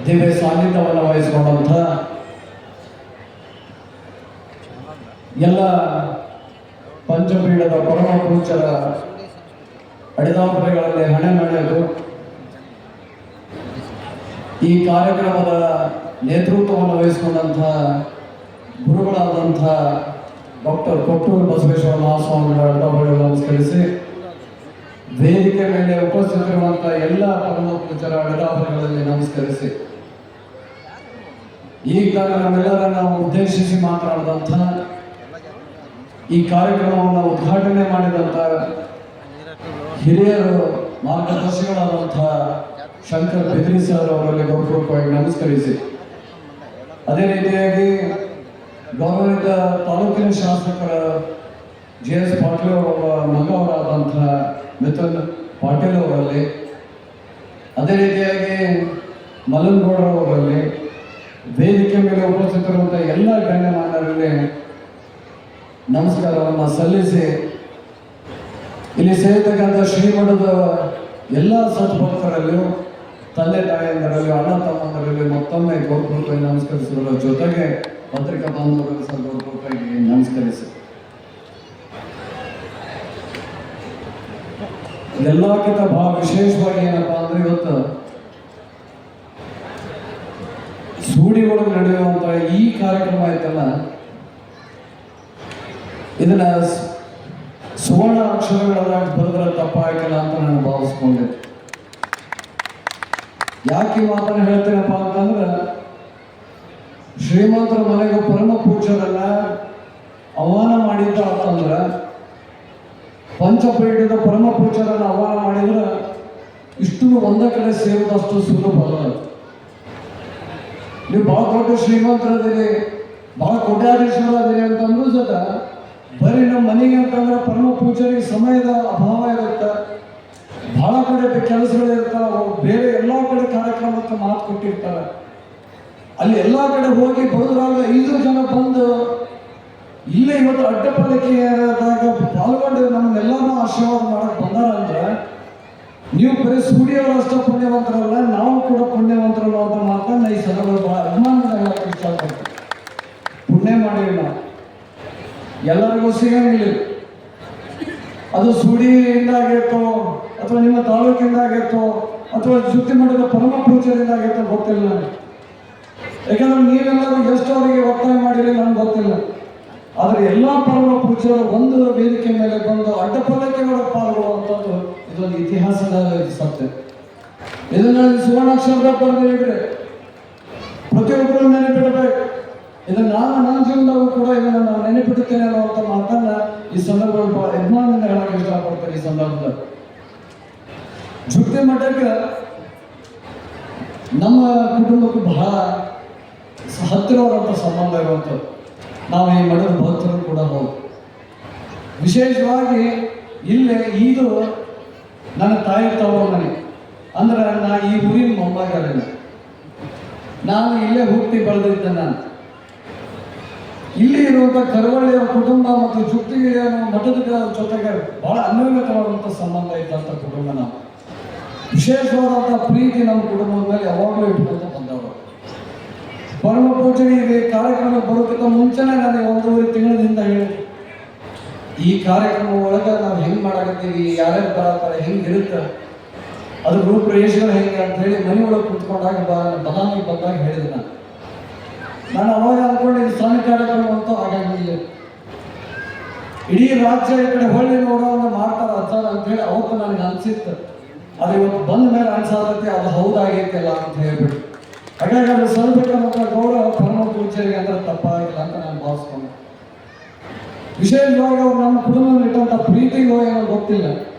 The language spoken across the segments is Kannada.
ದಿವ್ಯ ಸಾನ್ನಿಧ್ಯವನ್ನು ವಹಿಸಿಕೊಂಡಂಥ ಎಲ್ಲ ಪಂಚಪೀಠದ ಪರಮ ಪೂಜ್ಯರ ಅಡಿದಾಪುರಗಳಲ್ಲಿ ಹಣೆ ನಡೆದು ಈ ಕಾರ್ಯಕ್ರಮದ ನೇತೃತ್ವವನ್ನು ವಹಿಸಿಕೊಂಡಂಥ ಗುರುಗಳಾದಂಥ ಡಾಕ್ಟರ್ ಕೊಟ್ಟೂರು ಬಸವೇಶ್ವರ ಮಹಾಸ್ವಾಮಿಗಳ ಅಡಿದಾಪುರಗಳು ನಮಸ್ಕರಿಸಿ, ವೇದಿಕೆ ಮೇಲೆ ಉಪಸ್ಥಿತರಿರುವಂಥ ಎಲ್ಲ ಪರಮ ಪೂಜ್ಯರ ಅಡಿದಾಪುರಗಳಲ್ಲಿ ನಮಸ್ಕರಿಸಿ, ಈಗ ನಮ್ಮೆಲ್ಲರನ್ನ ಉದ್ದೇಶಿಸಿ ಮಾತನಾಡಿದಂಥ ಈ ಕಾರ್ಯಕ್ರಮವನ್ನು ಉದ್ಘಾಟನೆ ಮಾಡಿದಂಥ ಹಿರಿಯರು ಮಾರ್ಗದರ್ಶಿಗಳಾದಂಥ ಶಂಕರ್ ಬಿದ್ರಿ ಸರ್ ಅವರಲ್ಲಿ ಗೌರವಪೂರ್ವಕವಾಗಿ ನಮಸ್ಕರಿಸಿ, ಅದೇ ರೀತಿಯಾಗಿ ಗೌರವಿತ ತಾಲೂಕಿನ ಶಾಸಕರ JS ಪಾಟೀಲ್ ಅವರ ಮಗವರಾದಂಥ ಮಿಥುನ್ ಪಾಟೀಲ್ ಅವರಲ್ಲಿ, ಅದೇ ರೀತಿಯಾಗಿ ಮಲ್ಲನಗೌಡರವರಲ್ಲಿ, ವೇದಿಕೆ ಮೇಲೆ ಉಪಸ್ಥಿತರುವಂಥ ಎಲ್ಲ ಗಣ್ಯಮಾನ್ಯರಲ್ಲಿ ನಮಸ್ಕಾರವನ್ನು ಸಲ್ಲಿಸಿ, ಇಲ್ಲಿ ಸೇರಿರ್ತಕ್ಕಂಥ ಶ್ರೀಮಠದ ಎಲ್ಲ ಸದ್ಭಕ್ತರಲ್ಲಿಯೂ ತಂದೆ ತಾಯಿಯಂದರಲ್ಲಿ ಅಣ್ಣ ತಮ್ಮಂದರಲ್ಲಿ ಮತ್ತೊಮ್ಮೆ ಗೌರವಪೂರ್ವಕವಾಗಿ ನಮಸ್ಕರಿಸುವುದರ ಜೊತೆಗೆ ಪತ್ರಿಕಾ ಬಾಂಧವರಲ್ಲಿ ಸಹ ಗೌರವಪೂರ್ವಕವಾಗಿ ನಮಸ್ಕರಿಸಿ, ಎಲ್ಲಕ್ಕಿಂತ ಬಹಳ ವಿಶೇಷವಾಗಿ ಏನಪ್ಪಾ ಅಂದ್ರೆ ಇವತ್ತು ಸೂಡಿಯೊಳಗೆ ನಡೆಯುವಂತ ಈ ಕಾರ್ಯಕ್ರಮ ಆಯ್ತಲ್ಲ, ಇದನ್ನ ಸುವರ್ಣ ಅಕ್ಷರಗಳಾಗಿ ಬರೆದ್ರೆ ತಪ್ಪಾಗಿಲ್ಲ ಅಂತ ನಾನು ಭಾವಿಸ್ಕೊಂಡೆ. ಯಾಕೆ ಈ ಮಾತನ್ನು ಹೇಳ್ತೇನಪ್ಪ ಅಂತಂದ್ರೆ, ಶ್ರೀಮಂತರ ಮನೆಗೆ ಪರಮ ಪೂಜ್ಯರನ್ನ ಆಹ್ವಾನ ಮಾಡಿದ್ದ ಅಂತಂದ್ರೆ, ಪಂಚಪೀಠದ ಪರಮ ಪೂಜ್ಯರನ್ನ ಆಹ್ವಾನ ಮಾಡಿದ್ರೆ ಇಷ್ಟು ಒಂದೇ ಕಡೆ ಸೇರಿದಷ್ಟು ಸುಲಭ ಅಲ್ಲ. ನೀವು ಭಾಳ ದೊಡ್ಡ ಶ್ರೀಮಂತರದಿರಿ, ಭಾಳ ಕೋಟ್ಯಾಧೀಶರದಿರಿ ಅಂತಂದ್ರೂ ಸತ ಬರೀ ನಮ್ಮ ಮನೆಗೆ ಅಂತಂದ್ರೆ ಪರಮ ಪೂಜ್ಯರಿಗೆ ಸಮಯದ ಅಭಾವ ಇರುತ್ತೆ, ಬಹಳ ಕಡೆ ಕೆಲಸಗಳಿರ್ತಾವೆ, ಬೇರೆ ಎಲ್ಲ ಕಡೆ ಕಾರ್ಯಕ್ರಮಕ್ಕೆ ಮಾತು ಕೊಟ್ಟಿರ್ತಾರೆ. ಅಲ್ಲಿ ಎಲ್ಲ ಕಡೆ ಹೋಗಿ ಬರೋದ್ರಾಗ 5 ಜನ ಬಂದು ಇಲ್ಲೇ ಇವತ್ತು ಅಡ್ಡಪಾಲಿಕೆಯಾದಾಗ ಪಾಲ್ಗೊಂಡು ನಮ್ಮನ್ನೆಲ್ಲರೂ ಆಶೀರ್ವಾದ ಮಾಡಕ್ಕೆ ಬಂದಾರ ಅಂದ್ರೆ, ನೀವು ಬರೀ ಸೂಡಿಯವರು ಅಷ್ಟೇ ಪುಣ್ಯವಂತರಲ್ಲ, ನಾವು ಕೂಡ ಪುಣ್ಯವಂತರಲ್ಲ ಅಂತ ಮಾತನ್ನ ಈ ಸಂದರ್ಭ ಬಹಳ ಅಭಿಮಾನದಿಂದ ಹೇಳಕ್ಕೆ ಇಷ್ಟಪಡ್ತೀವಿ. ಪುಣ್ಯ ಮಾಡಿವಿ ನಾವು, ಎಲ್ಲರಿಗೂ ಸಿಗಂಗಿಲ್ಲ. ಅದು ಸೂಡಿಯಿಂದ ಆಗಿರ್ತೋ ಅಥವಾ ನಿಮ್ಮ ತಾಲೂಕಿಂದ ಆಗಿರ್ತೋ ಅಥವಾ ಜುತ್ತಿ ಮಾಡಿದ ಪರಮ ಪೂಜ್ಯರಿಂದ ಆಗಿರ್ತೋ ಗೊತ್ತಿಲ್ಲ. ಯಾಕಂದ್ರೆ ನೀವೆಲ್ಲರೂ ಎಷ್ಟು ಅವರಿಗೆ ಒತ್ತಾಯ ಮಾಡಿರಿ ನಮ್ಗೆ ಗೊತ್ತಿಲ್ಲ. ಆದರೆ ಎಲ್ಲ ಪರಮ ಪೂಜ್ಯರು ಒಂದು ವೇದಿಕೆ ಮೇಲೆ ಬಂದು ಅಡ್ಡಪಲ್ಲಕ್ಕೆಗಳ ಪಾಲ್ಗೊಳ್ಳುವಂಥದ್ದು ಇದೊಂದು ಇತಿಹಾಸದ ಸತ್ಯ. ಇದನ್ನ ಸುವರ್ಣಾಕ್ಷರದ ಬರೆದಿದ್ರೆ ಪ್ರತಿಯೊಬ್ಬರು ನೆನಪಿಡಬೇಕು. ಇದನ್ನು ನನ್ನ ಜೀವನದಾಗೂ ಕೂಡ ಇದನ್ನು ನಾನು ನೆನಪಿಡುತ್ತೇನೆ ಅನ್ನುವಂಥ ಮಾತನ್ನ ಈ ಸಂದರ್ಭದಲ್ಲಿ ಬಹಳ ಅಭಿಮಾನದಿಂದ ಹೇಳಕ್ಕೆ ಇಷ್ಟಪಡ್ತೇನೆ. ಈ ಸಂದರ್ಭದಲ್ಲಿ ಜುಟ್ಟಿ ಮಠಕ್ಕೆ ನಮ್ಮ ಕುಟುಂಬಕ್ಕೂ ಬಹಳ ಹತ್ತಿರವಾದಂಥ ಸಂಬಂಧ ಇರುವಂಥದ್ದು. ನಾವು ಈ ಮಠದ ಭಕ್ತರು ಕೂಡ ಹೌದು. ವಿಶೇಷವಾಗಿ ಇಲ್ಲೇ ಇದು ನನ್ನ ತಾಯಿ ತವರ ಮನೆ ಅಂದ್ರೆ ನಾ ಈ ಊರಿನ ಮೊಮ್ಮಗಲ್ಲ. ನಾನು ಇಲ್ಲೇ ಹುಟ್ಟಿ ಬೆಳೆದಿದ್ದೆ. ನಾನು ಇಲ್ಲಿ ಇರುವಂಥ ಕರವಳ್ಳಿಯ ಕುಟುಂಬ ಮತ್ತು ಜುಟ್ಟಿಗೆಯ ಮಠದ ಜೊತೆಗೆ ಬಹಳ ಅನ್ಯೋನ್ಯತವಾದಂಥ ಸಂಬಂಧ ಇದ್ದಂಥ ಕುಟುಂಬ. ನಾವು ವಿಶೇಷವಾದಂಥ ಪ್ರೀತಿ ನಮ್ಮ ಕುಟುಂಬದ ಮೇಲೆ ಯಾವಾಗಲೂ ಇಟ್ಕೊಂತ ಬಂದವರು. ಪರಮ ಪೂಜೆಗೆ ಕಾರ್ಯಕ್ರಮ ಬರೋಕ್ಕಿಂತ ಮುಂಚೆನೇ ನನಗೆ 1.5 ತಿಂಗಳಿಂದ ಹೇಳಿ ಈ ಕಾರ್ಯಕ್ರಮ ಒಳಗೆ ನಾವು ಹೆಂಗೆ ಮಾಡಾಕತ್ತೀವಿ, ಯಾರ್ಯಾರು ಬರತ್ತಾರೆ, ಹೆಂಗಿರುತ್ತೆ, ಅದ್ರ ರೂಪರೇಷೆಗಳು ಹೆಂಗೆ ಅಂತ ಹೇಳಿ ಮನೆ ಒಳಗೆ ಕುತ್ಕೊಂಡಾಗ ಬದಾಮಿಗೆ ಬಂದಾಗ ಹೇಳಿದೆ. ನಾನು ಅವಾಗ ಅಂದ್ಕೊಂಡು ಇದು ಸಣ್ಣ ಕಾರ್ಯಕ್ರಮ ಅಂತೂ ಆಗಂಗಿಲ್ಲ, ಇಡೀ ರಾಜ್ಯ ಈ ಕಡೆ ಹೊಳ್ಳಿ ನೋಡೋವನ್ನು ಮಾಡ್ತಾರೆ ಅಂತ ಹೇಳಿ ಅವತ್ತು ನನಗೆ ಅನಿಸಿತ್ತು. ಅದು ಇವತ್ತು ಬಂದ ಮೇಲೆ ಅನ್ಸಾದತ್ತೆ ಅದು ಹೌದಾಗೈತಿಲ್ಲ ಅಂತ ಹೇಳ್ಬಿಟ್ಟು. ಹಾಗಾಗಿ ಅದು ಸ್ವಲ್ಪ ಮತ್ತು ಗೌರವ ಪರಮ ಪೂಜ್ಯರಿಗೆ ಅಂದ್ರೆ ತಪ್ಪಾಗಿಲ್ಲ ಅಂತ ನಾನು ಭಾವಿಸ್ಕೊಂಡೆ. ವಿಶೇಷವಾಗಿ ಅವ್ರು ನಮ್ಮ ಕುಟುಂಬದಲ್ಲಿ ಇಟ್ಟಂಥ ಪ್ರೀತಿಗೂ ಏನೋ ಗೊತ್ತಿಲ್ಲ.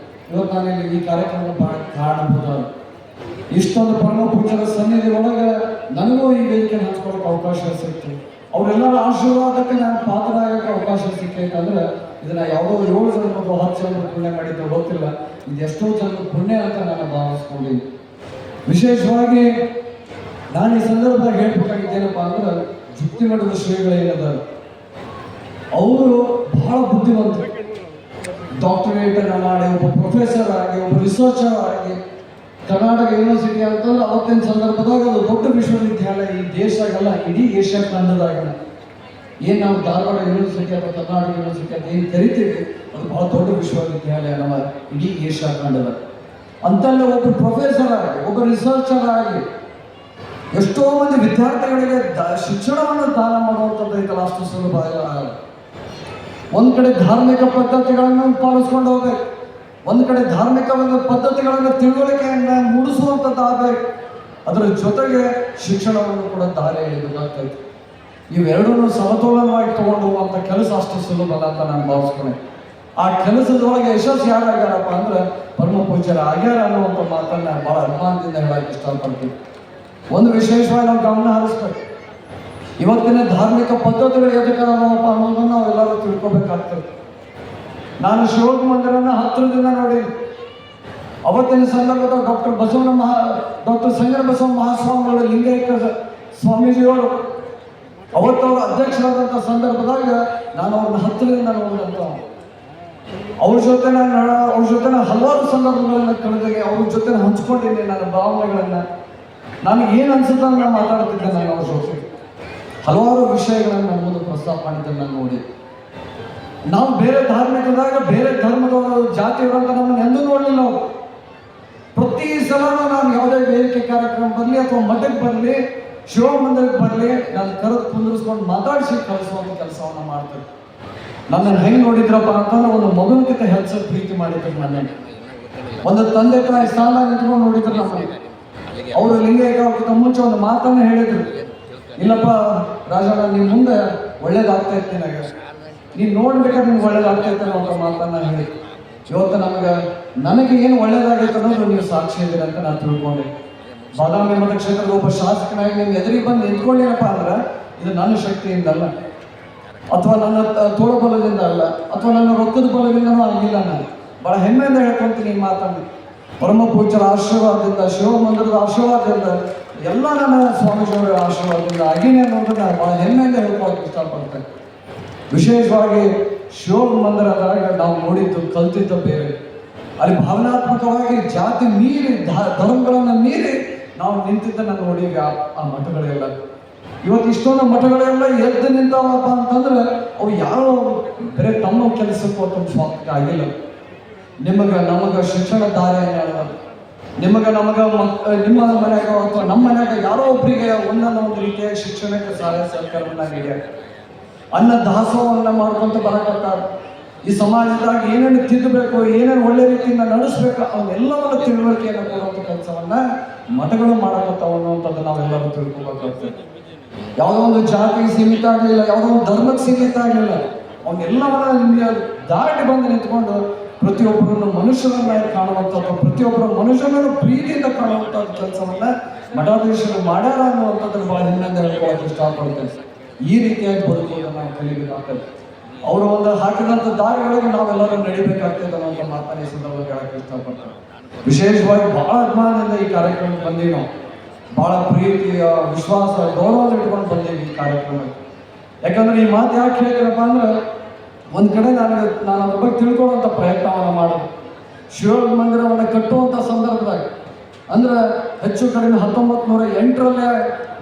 ಇವತ್ತು ನಾನು ಇಲ್ಲಿ ಈ ಕಾರ್ಯಕ್ರಮ ಕಾರಣಭೂತ. ಇಷ್ಟೊಂದು ಪರಮ ಪೂಜ್ಯರ ಸನ್ನಿಧಿ ಒಳಗೆ ನನಗೂ ಈ ವೇದಿಕೆ ಹಂಚ್ಕೊಳ್ಳೋಕೆ ಅವಕಾಶ ಸಿಕ್ತು. ಅವರೆಲ್ಲರ ಆಶೀರ್ವಾದಕ್ಕೆ ನಾನು ಪಾತ್ರರಾಗಕ್ಕೆ ಅವಕಾಶ ಸಿಕ್ಕೈತಂದ್ರೆ ಇದನ್ನ ಯಾವುದೋ 7 ಜನ್ಮದ್ದು 10 ಜನ್ಮ ಪುಣ್ಯ ಮಾಡಿದ್ದು ಗೊತ್ತಿಲ್ಲ, ಇದು ಎಷ್ಟೋ ಜನ್ಮ ಪುಣ್ಯ ಅಂತ ನಾನು ಭಾವಿಸ್ಕೊಂಡಿದ್ದೀನಿ. ವಿಶೇಷವಾಗಿ ನಾನು ಈ ಸಂದರ್ಭದಾಗ ಹೇಳ್ಬೇಕಾಗಿದ್ದೇನಪ್ಪ ಅಂದ್ರೆ, ಜುಟ್ಟಿ ಮಠದ ಶ್ರೀಗಳೇನದ ಅವರು ಬಹಳ ಬುದ್ಧಿವಂತರು. ಡಾಕ್ಟರೇಟ್ ಅನ್ನ ಮಾಡಿ ಒಬ್ಬ ಪ್ರೊಫೆಸರ್ ಆಗಿ ಒಬ್ಬ ರಿಸರ್ಚರ್ ಆಗಿ ಕರ್ನಾಟಕ ಯೂನಿವರ್ಸಿಟಿ ಅಂತಂದ್ರೆ ಅವತ್ತಿನ ಸಂದರ್ಭದಾಗ ಅದು ದೊಡ್ಡ ವಿಶ್ವವಿದ್ಯಾಲಯ ಎಲ್ಲ ಇಡೀ ಏಷ್ಯಾ ಖಂಡದಾಗ ಏನು ನಾವು ಧಾರವಾಡ ಯೂನಿವರ್ಸಿಟಿ ಅಥವಾ ಕರ್ನಾಟಕ ಯೂನಿವರ್ಸಿಟಿ ಅಂತ ಏನು ಕರಿತೀವಿ ಅದು ಬಹಳ ದೊಡ್ಡ ವಿಶ್ವವಿದ್ಯಾಲಯ ನಮ್ಮ ಇಡೀ ಏಷ್ಯಾ ಖಂಡದ. ಅಂತಲ್ಲೇ ಒಬ್ಬರು ಪ್ರೊಫೆಸರ್ ಆಗಿ, ಒಬ್ಬ ರಿಸರ್ಚರ್ ಆಗಿ ಎಷ್ಟೋ ಮಂದಿ ವಿದ್ಯಾರ್ಥಿಗಳಿಗೆ ಶಿಕ್ಷಣವನ್ನು ದಾನ ಮಾಡುವಂಥದ್ದು ಐತಲ್ಲ, ಅಷ್ಟು ಸುಲಭ ಆಗಲ್ಲ. ಒಂದು ಕಡೆ ಧಾರ್ಮಿಕ ಪದ್ಧತಿಗಳನ್ನು ಪಾಲಿಸ್ಕೊಂಡು ಹೋಗ್ಬೇಕು, ಒಂದು ಕಡೆ ಧಾರ್ಮಿಕ ಪದ್ಧತಿಗಳನ್ನು ತಿಳುವಳಿಕೆಯನ್ನು ಮೂಡಿಸುವಂಥದ್ದು ಆಗಬೇಕು, ಅದರ ಜೊತೆಗೆ ಶಿಕ್ಷಣವನ್ನು ಕೂಡ ದಾರಿ ಎಳೆಯಬೇಕಾಗ್ತೈತೆ. ಇವೆರಡೂ ಸಮತೋಲನವಾಗಿ ತಗೊಂಡು ಹೋಗುವಂಥ ಕೆಲಸ ಅಷ್ಟು ಸುಲಭ ಅಲ್ಲ ಅಂತ ನಾನು ಭಾವಿಸ್ಕೊಂಡೆ. ಆ ಕೆಲಸದೊಳಗೆ ಯಶಸ್ಸು ಯಾರಾಗ್ಯಾರಪ್ಪ ಅಂದ್ರೆ ಪರಮ ಪೂಜ್ಯರ ಆಗ್ಯಾರ ಅನ್ನುವಂಥ ಮಾತನ್ನ ಬಹಳ ಅಭಿಮಾನದಿಂದ ಹೇಳಕ್ಕೆ ಇಷ್ಟಪಡ್ತೀವಿ. ಒಂದು ವಿಶೇಷವಾಗಿ ನಾವು ಗಮನ ಹರಿಸ್ಬೇಕು, ಇವತ್ತಿನ ಧಾರ್ಮಿಕ ಪದ್ಧತಿಗಳು ಎದಕ್ಕಾಗಪ್ಪ ಅನ್ನೋದನ್ನು ನಾವೆಲ್ಲರೂ ತಿಳ್ಕೊಬೇಕಾಗ್ತದೆ. ನಾನು ಶಿವೋಗ ಮಂದಿರನ ಹತ್ತಿರದಿಂದ ನೋಡಿ, ಅವತ್ತಿನ ಸಂದರ್ಭದ ಡಾಕ್ಟರ್ ಸಂಗರ ಬಸವ ಮಹಾಸ್ವಾಮಿಗಳು ಲಿಂಗೈಕ್ಯ ಸ್ವಾಮೀಜಿಯವರು ಅವತ್ತವರ ಅಧ್ಯಕ್ಷರಾದಂಥ ಸಂದರ್ಭದಾಗ ನಾನು ಅವ್ರನ್ನ ಹತ್ತಿರದಿಂದ ನೋಡಿದಂಥ, ಅವ್ರ ಜೊತೆ ನಾನು ಹಲವಾರು ಸಂದರ್ಭಗಳನ್ನ ಕಳೆದಿಗೆ ಅವ್ರ ಜೊತೆ ಹಂಚ್ಕೊಂಡಿದ್ದೀನಿ ನನ್ನ ಭಾವನೆಗಳನ್ನ. ನನಗೆ ಏನು ಅನ್ಸುತ್ತೆ ನಾನು ಮಾತಾಡ್ತಿದ್ದೆ, ನಾನು ಅವ್ರ ಜೊತೆ ಹಲವಾರು ವಿಷಯಗಳನ್ನು ನನ್ನ ಮುಂದೆ ಪ್ರಸ್ತಾಪ ಮಾಡಿದ್ದನ್ನು ನಾನು ನೋಡಿ. ನಾವು ಬೇರೆ ಧಾರ್ಮಿಕದಾಗ ಬೇರೆ ಧರ್ಮದವರು ಜಾತಿಯವರಂತ ನಮ್ಮನ್ನು ಎಂದೂ ನೋಡಲಿಲ್ಲ. ಅವರು ಪ್ರತಿ ಸಲನೂ ನಾನು ಯಾವುದೇ ವೇದಿಕೆ ಕಾರ್ಯಕ್ರಮ ಬರಲಿ ಅಥವಾ ಮಠಕ್ಕೆ ಬರಲಿ, ಶಿವ ಮಂದಿರಕ್ಕೆ ಬರಲಿ, ನಾನು ಕರೆದು ಕುಂದಿರಿಸ್ಕೊಂಡು ಮಾತಾಡಿಸಿ ಕಳಿಸುವಂಥ ಕೆಲಸವನ್ನು ಮಾಡ್ತಾರೆ. ನನ್ನನ್ನು ಹೆಂಗೆ ನೋಡಿದ್ರಪ್ಪ ಅಂತಂದ್ರೆ ಒಂದು ಮಗುವಿಗಿಂತ ಹೆಚ್ಚು ಪ್ರೀತಿ ಮಾಡಿದ್ರು. ನನ್ನಲ್ಲಿ ಒಂದು ತಂದೆ ತಾಯಿ ಸ್ಥಾನ ನಿಂತ್ಕೊಂಡು ನೋಡಿದ್ರು ನಮ್ಮಲ್ಲಿ. ಅವರು ಲಿಂಗೈಕ್ಯಕ್ಕಿಂತ ಮುಂಚೆ ಒಂದು ಮಾತನ್ನು ಹೇಳಿದ್ರು, ಇಲ್ಲಪ್ಪ ರಾಜಣ್ಣ, ನೀನು ಮುಂದೆ ಒಳ್ಳೇದಾಗ್ತಾ ಇತ್ತು, ನೀನು ನೋಡ್ಬೇಕಾದ್ರೆ ನಿಮ್ಗೆ ಒಳ್ಳೇದಾಗ್ತೈತೆ ಅನ್ನೋ ಮಾತನ್ನ ಹೇಳಿ. ಇವತ್ತು ನನಗೆ ಏನು ಒಳ್ಳೇದಾಗೈತೆ ಅನ್ನೋದು ನೀವು ಸಾಕ್ಷಿ ಇದ್ದೀರ ಅಂತ ನಾನು ತಿಳ್ಕೊಂಡೆ. ಬಾದಾಮಿ ಮತಕ್ಷೇತ್ರದ ಒಬ್ಬ ಶಾಸಕನಾಗಿ ನಿಮ್ಗೆ ಎದುರಿಗೆ ಬಂದು ನಿಂತ್ಕೊಂಡೇನಪ್ಪ ಅಂದ್ರೆ ಇದು ನನ್ನ ಶಕ್ತಿಯಿಂದ ಅಲ್ಲ, ಅಥವಾ ನನ್ನ ತೋಳಬಲದಿಂದ ಅಲ್ಲ, ಅಥವಾ ನನ್ನ ರೊಕ್ಕದ ಬಲದಿಂದನೂ ಆಗಿಲ್ಲ. ನಾನು ಬಹಳ ಹೆಮ್ಮೆಯಿಂದ ಹೇಳ್ಕೊಂತೀನಿ ಈ ಮಾತನ್ನು. ಪರಮ ಪೂಜ್ಯರ ಆಶೀರ್ವಾದದಿಂದ, ಶಿವ ಮಂದಿರದ ಆಶೀರ್ವಾದದಿಂದ, ಎಲ್ಲ ನನ್ನ ಸ್ವಾಮೀಜಿಯವರ ಆಶೀರ್ವಾದದಿಂದ ಆಗಿನೇ ಅನ್ನೋದನ್ನ ಬಹಳ ಹೆಮ್ಮೆಯಿಂದ ಹೇಳ್ಕೊಳ್ಳೋಕೆ ಇಷ್ಟಪಡ್ತೇನೆ. ವಿಶೇಷವಾಗಿ ಶಿವ ಮಂದಿರದಾಗ ನಾವು ನೋಡಿದ್ದು ಕಲ್ತಿದ್ದ ಬೇರೆ. ಅಲ್ಲಿ ಭಾವನಾತ್ಮಕವಾಗಿ ಜಾತಿ ಮೀರಿ ಧರ್ಮಗಳನ್ನು ಮೀರಿ ನಾವು ನಿಂತಿದ್ದನ್ನು ನೋಡಿವಿ. ಆ ಮಠಗಳೆಲ್ಲ ಇವತ್ತು ಇಷ್ಟೊಂದು ಮಠಗಳೆಲ್ಲ ಎದ್ದು ನಿಂತಾವಪ್ಪ ಅಂತಂದ್ರೆ ಅವು ಯಾವ ಬೇರೆ ತಮ್ಮ ಕೆಲಸಕ್ಕೂ ತಮ್ಮ ಸ್ವಾರ್ಥಕ್ಕೆ ಆಗಿಲ್ಲ. ನಮಗೆ ಶಿಕ್ಷಣ ದಾರಿಯನ್ನು ನಿಮ್ಮ ಮನ್ಯಾಗ ಅಥವಾ ನಮ್ಮ ಮನ್ಯಾಗ ಯಾರೋ ಒಬ್ಬರಿಗೆ ಒಂದಲ್ಲ ಒಂದು ರೀತಿಯಾಗಿ ಶಿಕ್ಷಣಕ್ಕೆ ಸಹಾಯ ಸಹಕಾರವನ್ನ ನೀಡ್ಯಾರ. ಅನ್ನ ದಾಸೋಹವನ್ನು ಮಾಡ್ಕೊಂತ ಬರಕತ್ತಾರ. ಈ ಸಮಾಜದಾಗ ಏನೇನು ತಿದ್ದಬೇಕು, ಏನೇನು ಒಳ್ಳೆ ರೀತಿಯಿಂದ ನಡೆಸ್ಬೇಕು, ಅವನ್ನೆಲ್ಲವನ್ನು ತಿಳುವಳಿಕೆಯನ್ನು ಕೊಡುವಂಥ ಕೆಲಸವನ್ನ ಮಠಗಳು ಮಾಡಕತ್ತಾವ ಅನ್ನುವಂಥದ್ದು ನಾವೆಲ್ಲರೂ ತಿಳ್ಕೊಬೇಕಾಗ್ತದೆ. ಯಾವುದೋ ಒಂದು ಜಾತಿಗೆ ಸೀಮಿತ ಆಗಲಿಲ್ಲ, ಯಾವುದೋ ಒಂದು ಧರ್ಮಕ್ಕೆ ಸೀಮಿತ ಆಗಲಿಲ್ಲ, ಅವನ್ನೆಲ್ಲವನ್ನ ನಿಮಗೆ ದಾಟಿ ಬಂದು ನಿಂತ್ಕೊಂಡು ಪ್ರತಿಯೊಬ್ಬರನ್ನು ಮನುಷ್ಯರನ್ನಾಗಿ ಕಾಣುವಂಥದ್ದು, ಪ್ರತಿಯೊಬ್ಬರ ಮನುಷ್ಯನನ್ನು ಪ್ರೀತಿಯಿಂದ ಕಾಣುವಂಥ ಕೆಲಸವನ್ನ ಮಠಾಧೀಶರು ಮಾಡ್ಯಾರ ಅನ್ನುವಂಥದ್ದನ್ನು ಬಹಳ ಹೆಮ್ಮೆಯಿಂದ ಹೇಳ್ಕೊಳ್ಳೋಕೆ ಇಷ್ಟಪಡ್ತೇನೆ. ಈ ರೀತಿಯಾಗಿ ಬದುಕುವುದನ್ನು ನಾವು ಕಲಿಬೇಕಾಗ್ತದೆ. ಅವರು ಒಂದು ಹಾಕಿದಂಥ ದಾರಿಗಳಿಗೆ ನಾವೆಲ್ಲರೂ ನಡಿಬೇಕಾಗ್ತದೆ ಅನ್ನೋಂಥ ಮಾತನ್ನ ಈ ಸಂದರ್ಭದಲ್ಲಿ ಹೇಳಕ್ಕೆ ಇಷ್ಟಪಡ್ತೇನೆ. ವಿಶೇಷವಾಗಿ ಬಹಳ ಅಭಿಮಾನದಿಂದ ಈ ಕಾರ್ಯಕ್ರಮಕ್ಕೆ ಬಂದೀವಿ. ನಾವು ಬಹಳ ಪ್ರೀತಿಯ ವಿಶ್ವಾಸ ಗೌರವ ಇಟ್ಕೊಂಡು ಬಂದೀವಿ ಈ ಕಾರ್ಯಕ್ರಮಕ್ಕೆ. ಯಾಕಂದ್ರೆ ಈ ಮಾತು ಯಾಕೆ ಹೇಳ್ತೀರಪ್ಪ ಅಂದ್ರೆ, ಒಂದು ಕಡೆ ನಾನು ಅದ್ರ ಬಗ್ಗೆ ತಿಳ್ಕೊಳ್ಳುವಂಥ ಪ್ರಯತ್ನವನ್ನು ಮಾಡೋದು. ಶಿವ ಮಂದಿರವನ್ನು ಕಟ್ಟುವಂಥ ಸಂದರ್ಭದಾಗ ಅಂದ್ರೆ ಹೆಚ್ಚು ಕಡಿಮೆ 1908ರಲ್ಲೇ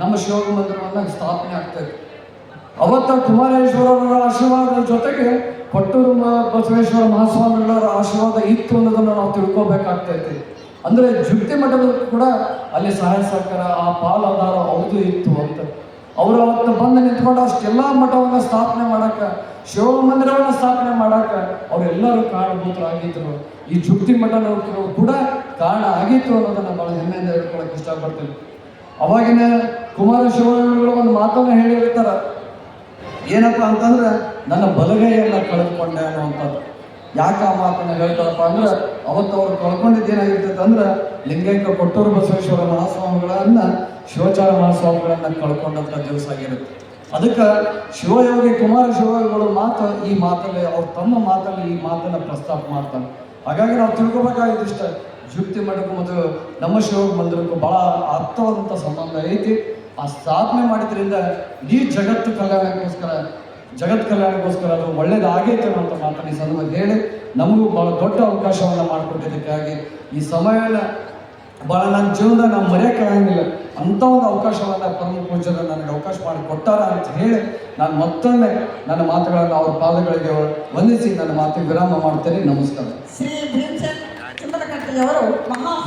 ನಮ್ಮ ಶಿವ ಮಂದಿರವನ್ನು ಸ್ಥಾಪನೆ ಆಗ್ತದೆ. ಅವತ್ತ ಕುಮಾರೇಶ್ವರರ ಆಶೀರ್ವಾದದ ಜೊತೆಗೆ ಕೊಟ್ಟೂರು ಬಸವೇಶ್ವರ ಮಹಾಸ್ವಾಮಿಗಳವರ ಆಶೀರ್ವಾದ ಇತ್ತು ಅನ್ನೋದನ್ನು ನಾವು ತಿಳ್ಕೊಬೇಕಾಗ್ತೈತಿ. ಅಂದರೆ ಜುಗ್ತಿ ಮಠದ ಕೂಡ ಅಲ್ಲಿ ಸಹಾಯ ಸಹಕಾರ ಆ ಪಾಲಾಧಾರ ಅವ್ರದ್ದು ಇತ್ತು ಅಂತ. ಅವರು ಅವತ್ತು ಬಂದು ನಿಂತ್ಕೊಂಡು ಅಷ್ಟೆಲ್ಲ ಮಠವನ್ನು ಸ್ಥಾಪನೆ ಮಾಡಕ್ಕೆ, ಶಿವ ಮಂದಿರವನ್ನು ಸ್ಥಾಪನೆ ಮಾಡಕ್ಕೆ ಅವರೆಲ್ಲರೂ ಕಾರಣಭೂತರಾಗಿದ್ದರು. ಈ ಜುಗ್ತಿ ಮಠನ ಕೂಡ ಕಾರಣ ಆಗಿತ್ತು ಅನ್ನೋದನ್ನು ಬಹಳ ಹೆಮ್ಮೆಯಿಂದ ಹೇಳ್ಕೊಳಕ್ಕೆ ಇಷ್ಟಪಡ್ತೀನಿ. ಅವಾಗಿನ ಕುಮಾರಶಿವಗಳು ಒಂದು ಮಾತನ್ನು ಹೇಳಿರ್ತಾರ, ಏನಪ್ಪ ಅಂತಂದ್ರೆ ನನ್ನ ಬಲಗೈಯನ್ನು ಕಳೆದುಕೊಂಡೆ ಅನ್ನುವಂಥದ್ದು. ಯಾಕೆ ಆ ಮಾತನ್ನು ಹೇಳ್ತಾರಪ್ಪ ಅಂದ್ರೆ, ಅವತ್ತು ಅವ್ರು ಕಳ್ಕೊಂಡಿದ್ದೇನಾಗಿರ್ತೈತೆ ಅಂದ್ರೆ ಲಿಂಗೈಕ್ಯ ಕೊಟ್ಟೂರು ಬಸವೇಶ್ವರ ಮಹಾಸ್ವಾಮಿಗಳನ್ನ ಶಿವಾಚಾರ ಮಹಾಸ್ವಾಮಿಗಳನ್ನ ಕಳ್ಕೊಂಡಂಥ ದಿವಸ ಆಗಿರುತ್ತೆ. ಅದಕ್ಕೆ ಶಿವಯೋಗಿ ಕುಮಾರ ಶಿವಯೋಗಿಗಳು ಈ ಮಾತಲ್ಲಿ ಅವ್ರು ತಮ್ಮ ಮಾತಲ್ಲಿ ಈ ಮಾತನ್ನು ಪ್ರಸ್ತಾಪ ಮಾಡ್ತಾರೆ. ಹಾಗಾಗಿ ನಾವು ತಿಳ್ಕೊಬೇಕಾಗಿದ್ದು ಇಷ್ಟ, ಜುಗ್ತಿ ಮಠಕ್ಕೂ ಮತ್ತು ನಮ್ಮ ಶಿವ ಮಂದಿರಕ್ಕೂ ಬಹಳ ಅರ್ಥವಾದಂಥ ಸಂಬಂಧ ಐತಿ. ಆ ಸ್ಥಾಪನೆ ಮಾಡಿದ್ರಿಂದ ಇಡೀ ಜಗತ್ ಕಲ್ಯಾಣಕ್ಕೋಸ್ಕರ ಅದು ಒಳ್ಳೇದಾಗೈತೆ ಅನ್ನೋಂಥ ಮಾತನ್ನು ಈ ಸಂದರ್ಭದಲ್ಲಿ ಹೇಳಿ, ನಮಗೂ ಬಹಳ ದೊಡ್ಡ ಅವಕಾಶವನ್ನು ಮಾಡಿಕೊಟ್ಟಿದ್ದಕ್ಕಾಗಿ ಈ ಸಮಯನ ಭಾಳ ನನ್ನ ಜೀವನದಾಗ ನಾವು ಮರೆಯೋಕ್ಕಾಗಂಗಿಲ್ಲ ಅಂಥ ಒಂದು ಅವಕಾಶವನ್ನು ಪರಮ ಪೂಜ್ಯರು ನನಗೆ ಅವಕಾಶ ಮಾಡಿ ಕೊಟ್ಟಾರ ಅಂತ ಹೇಳಿ ನಾನು ಮತ್ತೊಮ್ಮೆ ನನ್ನ ಮಾತುಗಳನ್ನು ಅವ್ರ ಪಾದಗಳಿಗೆ ವಂದಿಸಿ ನನ್ನ ಮಾತಿಗೆ ವಿರಾಮ ಮಾಡ್ತೇನೆ. ನಮಸ್ಕಾರ. ಶ್ರೀ ಭೀಮಸೇನ್ ಚುಂಬನಕಟ್ಟಿಯವರು ಮಹಾ